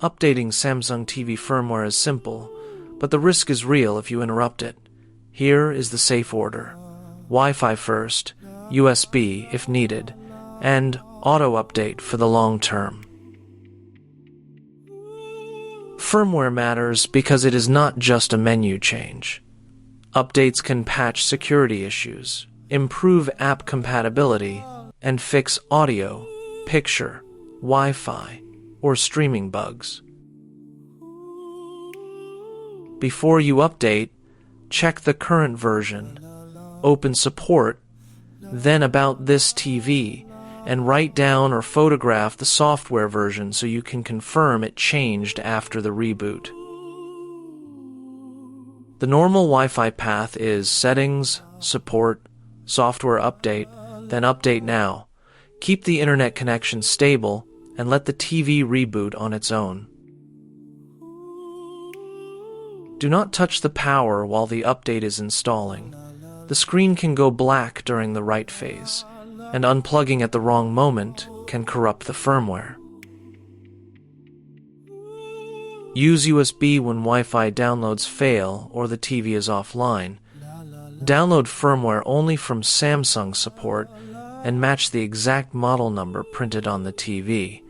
Updating Samsung TV firmware is simple, but the risk is real if you interrupt it. Here is the safe order: Wi-Fi first, USB if needed, and auto-update for the long term. Firmware matters because it is not just a menu change. Updates can patch security issues, improve app compatibility, and fix audio, picture, Wi-Fi, or streaming bugs. Before you update, check the current version, open support, then About This TV, and write down or photograph the software version so you can confirm it changed after the reboot. The normal Wi-Fi path is Settings, Support, Software Update, then Update Now. Keep the internet connection stable and let the TV reboot on its own. Do not touch the power while the update is installing. The screen can go black during the write phase, and unplugging at the wrong moment can corrupt the firmware. Use USB when Wi-Fi downloads fail or the TV is offline. Download firmware only from Samsung support and match the exact model number printed on the TV.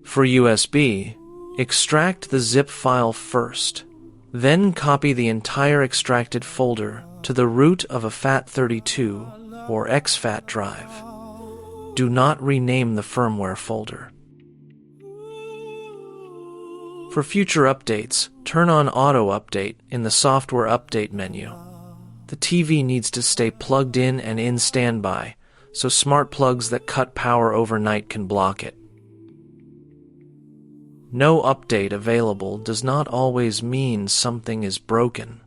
For USB, extract the zip file first, then copy the entire extracted folder to the root of a FAT32 or exFAT drive. Do not rename the firmware folder. For future updates, turn on Auto Update in the Software Update menu. The TV needs to stay plugged in and in standby, so smart plugs that cut power overnight can block it. No update available does not always mean something is broken.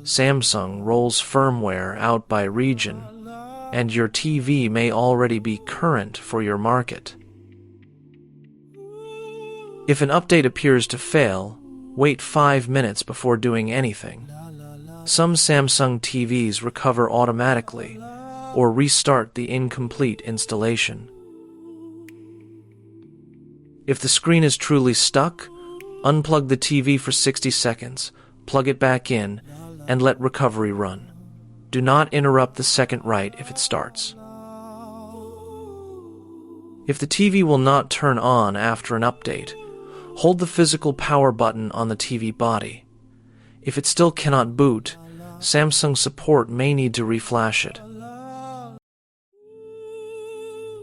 Samsung rolls firmware out by region, and your TV may already be current for your market. If an update appears to fail, wait 5 minutes before doing anything. Some Samsung TVs recover automatically or restart the incomplete installation. If the screen is truly stuck, unplug the TV for 60 seconds, plug it back in, and let recovery run. Do not interrupt the second write if it starts. If the TV will not turn on after an update, hold the physical power button on the TV body. If it still cannot boot, Samsung support may need to reflash it.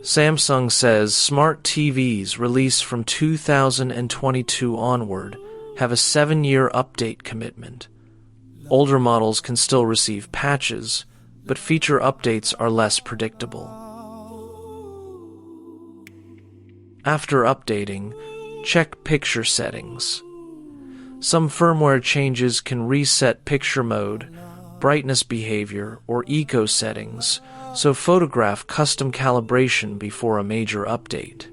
Samsung says smart TVs released from 2022 onward have a 7-year update commitment. Older models can still receive patches, but feature updates are less predictable. After updating, check picture settings. Some firmware changes can reset picture mode, brightness behavior, or eco settings, so photograph custom calibration before a major update.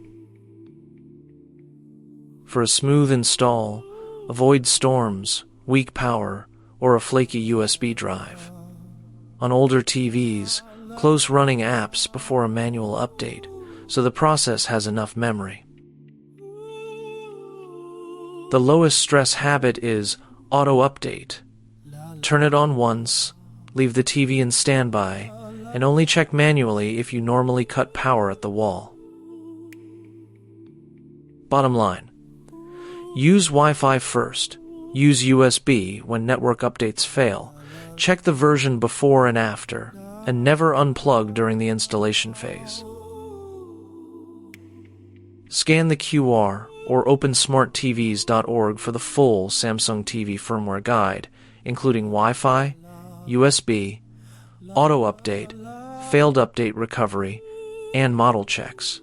For a smooth install, avoid storms, weak power, or a flaky USB drive. On older TVs, close running apps before a manual update, so the process has enough memory. The lowest stress habit is auto update. Turn it on once, leave the TV in standby, and only check manually if you normally cut power at the wall. Bottom line: use Wi-Fi first, use USB when network updates fail, check the version before and after, and never unplug during the installation phase. Scan the QR or open smarttvs.org for the full Samsung TV firmware guide, including Wi-Fi, USB, auto update, failed update recovery, and model checks.